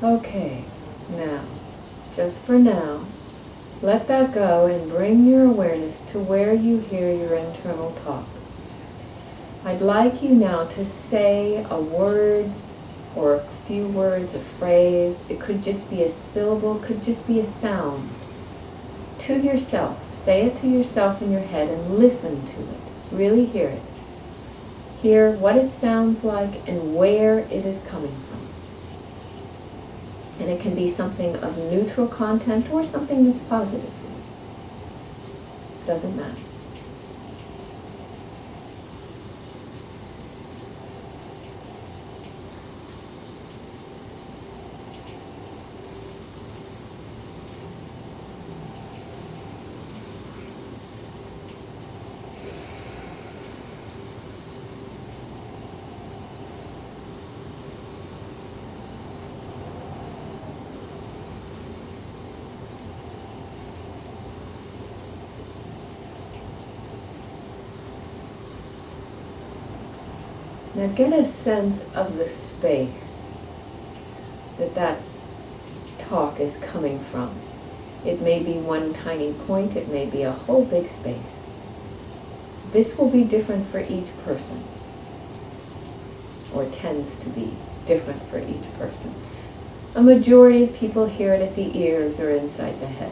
Okay, now, just for now, let that go and bring your awareness to where you hear your internal talk. I'd like you now to say a word or a few words, a phrase. It could just be a syllable, could just be a sound. To yourself. Say it to yourself in your head and listen to it. Really hear it. Hear what it sounds like and where it is coming from. And it can be something of neutral content or something that's positive. Doesn't matter. Now get a sense of the space that talk is coming from. It may be one tiny point, it may be a whole big space. This will be different for each person, or tends to be different for each person. A majority of people hear it at the ears or inside the head,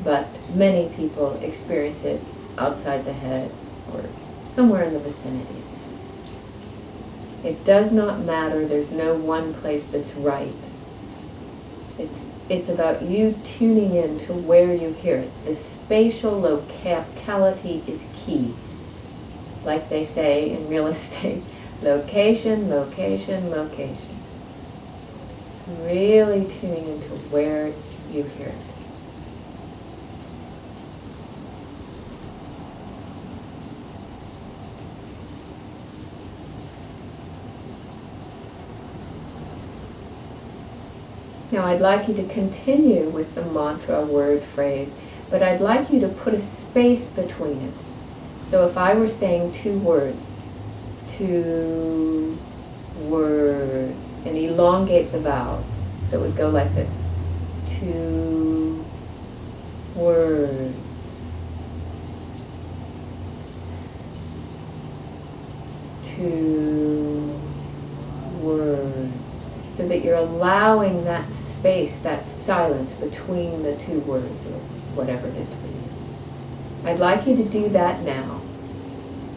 but many people experience it outside the head or somewhere in the vicinity. It does not matter. There's no one place that's right. It's about you tuning in to where you hear it. The spatial locality is key. Like they say in real estate, location, location, location. Really tuning into where you hear it. Now I'd like you to continue with the mantra word phrase, but I'd like you to put a space between it. So if I were saying 2 words, 2 words, and elongate the vowels, so it would go like this. 2 words. 2 words. So that you're allowing that space, that silence between the 2 words, or whatever it is for you. I'd like you to do that now,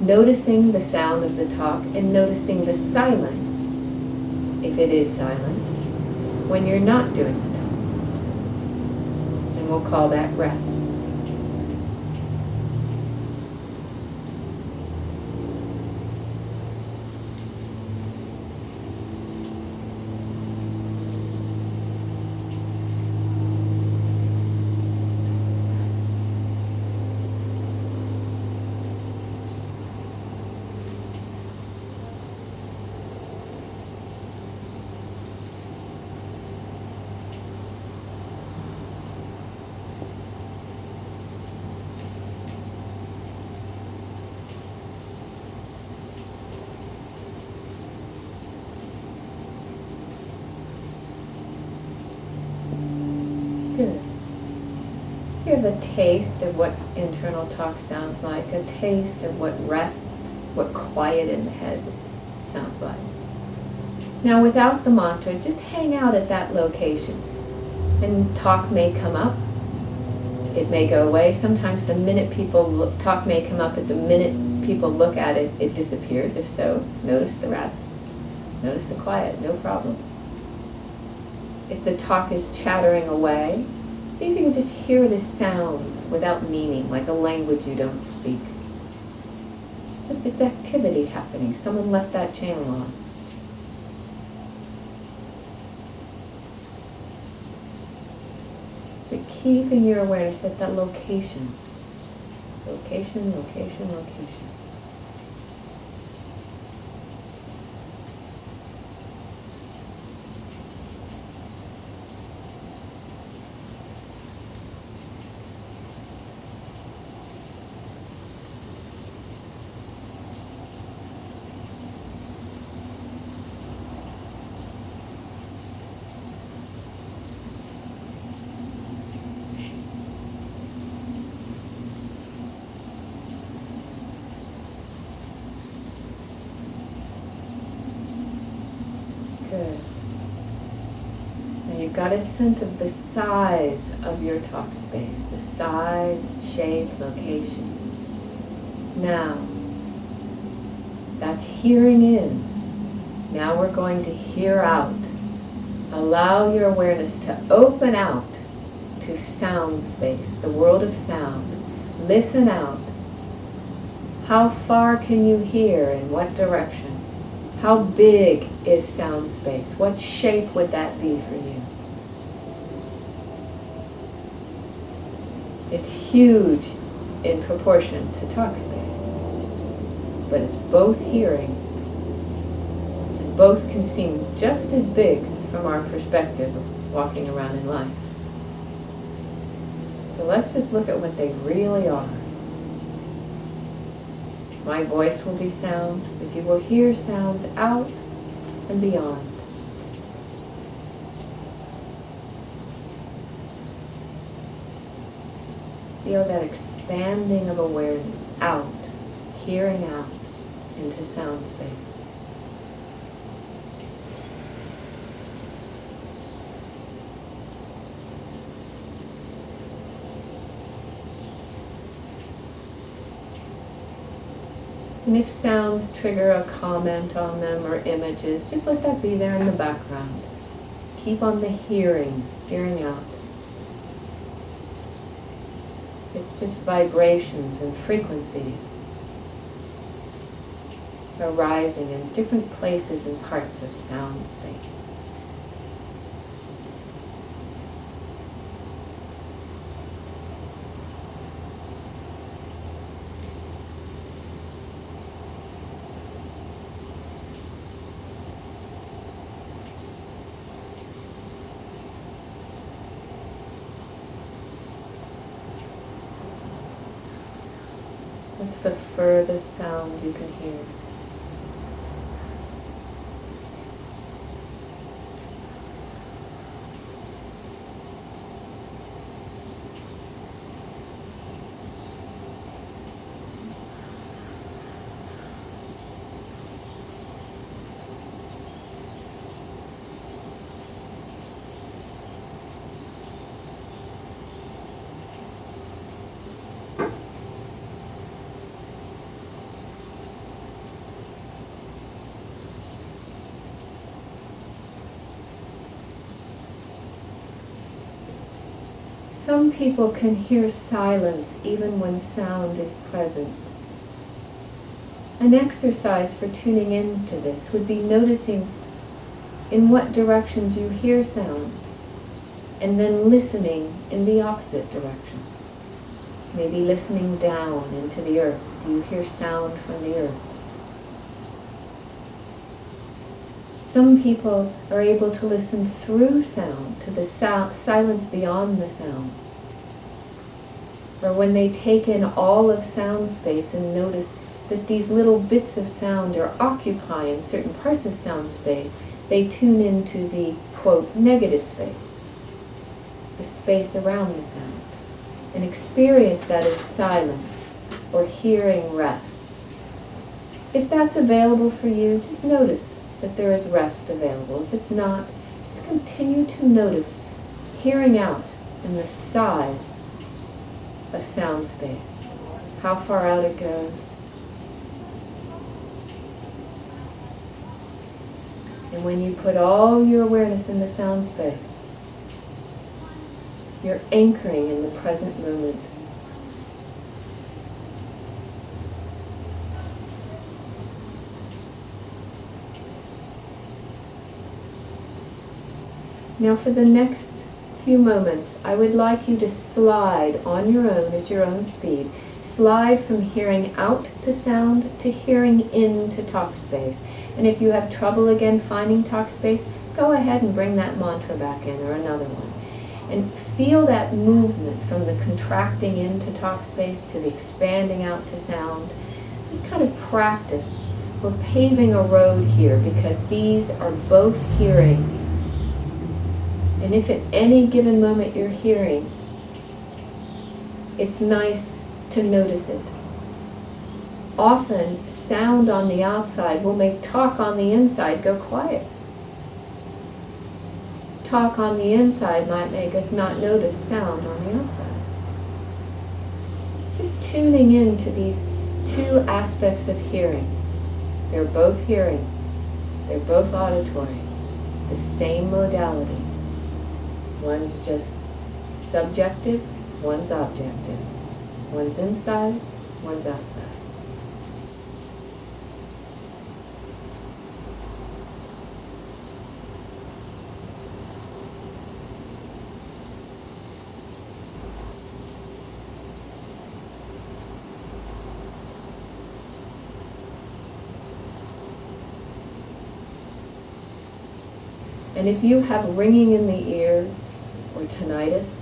noticing the sound of the talk and noticing the silence, if it is silent, when you're not doing the talk. And we'll call that rest. Good. So you have a taste of what internal talk sounds like, a taste of what rest, what quiet in the head sounds like. Now without the mantra, just hang out at that location. And talk may come up, it may go away. Sometimes the minute people look, talk may come up, at the minute people look at it, it disappears. If so, notice the rest. Notice the quiet, no problem. If the talk is chattering away, see if you can just hear it as sounds without meaning, like a language you don't speak. Just this activity happening. Someone left that channel on. But keeping your awareness at that location. Location, location, location. Good. Now you've got a sense of the size of your talk space, the size, shape, location. Now, that's hearing in. Now we're going to hear out. Allow your awareness to open out to sound space, the world of sound. Listen out. How far can you hear? In what direction? How big is sound space? What shape would that be for you? It's huge in proportion to talk space, but it's both hearing, and both can seem just as big from our perspective of walking around in life. So let's just look at what they really are. My voice will be sound, but you will hear sounds out and beyond. Feel that expanding of awareness out, hearing out into sound space. And if sounds trigger a comment on them or images, just let that be there in the background. Keep on the hearing out. It's just vibrations and frequencies arising in different places and parts of sound space. What's the furthest sound you can hear? Some people can hear silence even when sound is present. An exercise for tuning into this would be noticing in what directions you hear sound, and then listening in the opposite direction. Maybe listening down into the earth. Do you hear sound from the earth? Some people are able to listen through sound, to the silence beyond the sound. Or when they take in all of sound space and notice that these little bits of sound are occupying certain parts of sound space, they tune into the, quote, negative space, the space around the sound, and experience that as silence or hearing rest. If that's available for you, just notice that there is rest available. If it's not, just continue to notice hearing out in the size of sound space, how far out it goes. And when you put all your awareness in the sound space, you're anchoring in the present moment. Now for the next few moments, I would like you to slide on your own at your own speed. Slide from hearing out to sound to hearing into talk space. And if you have trouble again finding talk space, go ahead and bring that mantra back in or another one. And feel that movement from the contracting into talk space to the expanding out to sound. Just kind of practice. We're paving a road here because these are both hearing. And if at any given moment you're hearing, it's nice to notice it. Often, sound on the outside will make talk on the inside go quiet. talk on the inside might make us not notice sound on the outside. Just tuning into these two aspects of hearing. They're both hearing. They're both auditory. It's the same modality. One's just subjective, one's objective. One's inside, one's outside. And if you have ringing in the ears or tinnitus,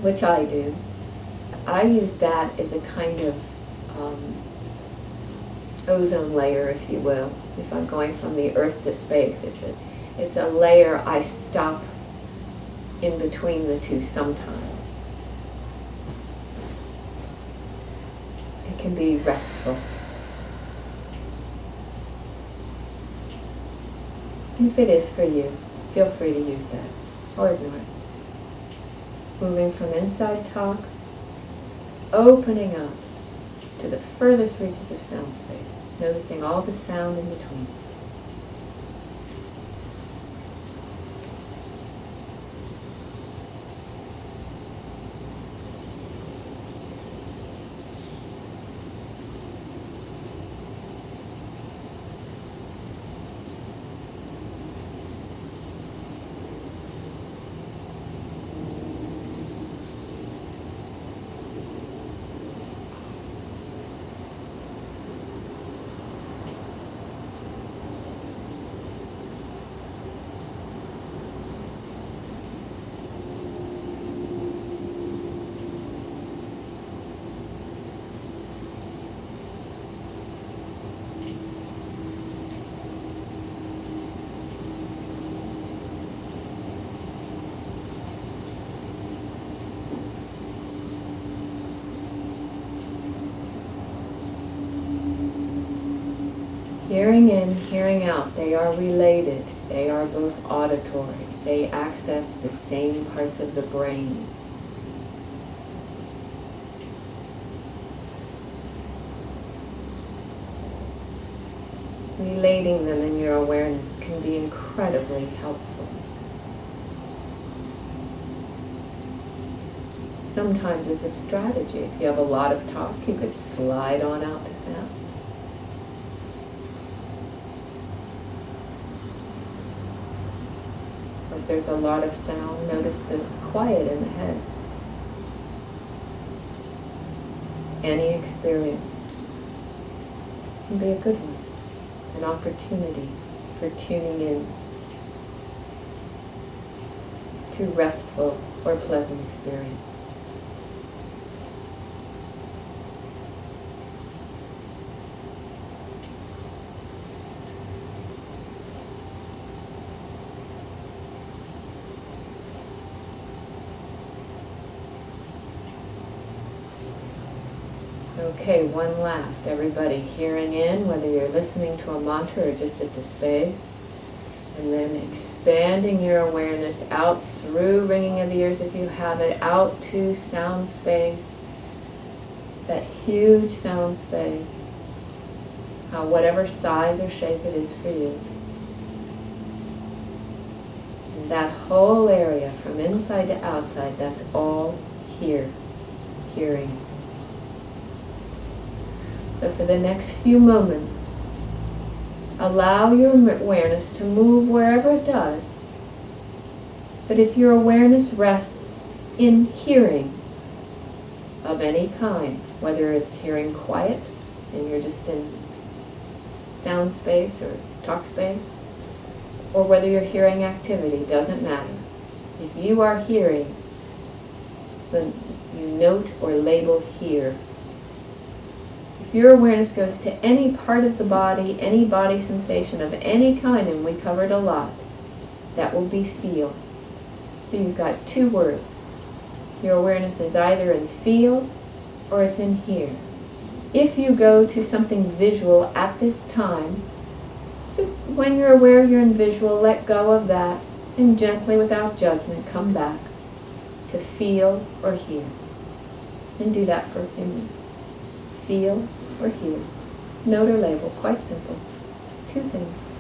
which I do, I use that as a kind of ozone layer, if you will. If I'm going from the earth to space, it's a layer I stop in between the two sometimes. It can be restful. And if it is for you, feel free to use that, or ignore it. Moving from inside talk, opening up to the furthest reaches of sound space, noticing all the sound in between. Hearing in, hearing out, they are related. They are both auditory. They access the same parts of the brain. Relating them in your awareness can be incredibly helpful. Sometimes as a strategy, if you have a lot of talk, you could slide on out the sound. If there's a lot of sound, notice the quiet in the head. Any experience can be a good one, an opportunity for tuning in to restful or pleasant experience. Okay, one last. Everybody hearing in, whether you're listening to a mantra or just at the space. And then expanding your awareness out through ringing of the ears if you have it, out to sound space. That huge sound space. Whatever size or shape it is for you. And that whole area from inside to outside, that's all here. Hearing. So for the next few moments, allow your awareness to move wherever it does. But if your awareness rests in hearing of any kind, whether it's hearing quiet and you're just in sound space or talk space, or whether you're hearing activity, doesn't matter. If you are hearing, then you note or label here. If your awareness goes to any part of the body, any body sensation of any kind, and we covered a lot, that will be feel. So you've got two words. Your awareness is either in feel or it's in hear. If you go to something visual at this time, just when you're aware you're in visual, let go of that And gently, without judgment, come back to feel or hear. And do that for a few minutes. Feel or hear. Note or label, quite simple. 2 things.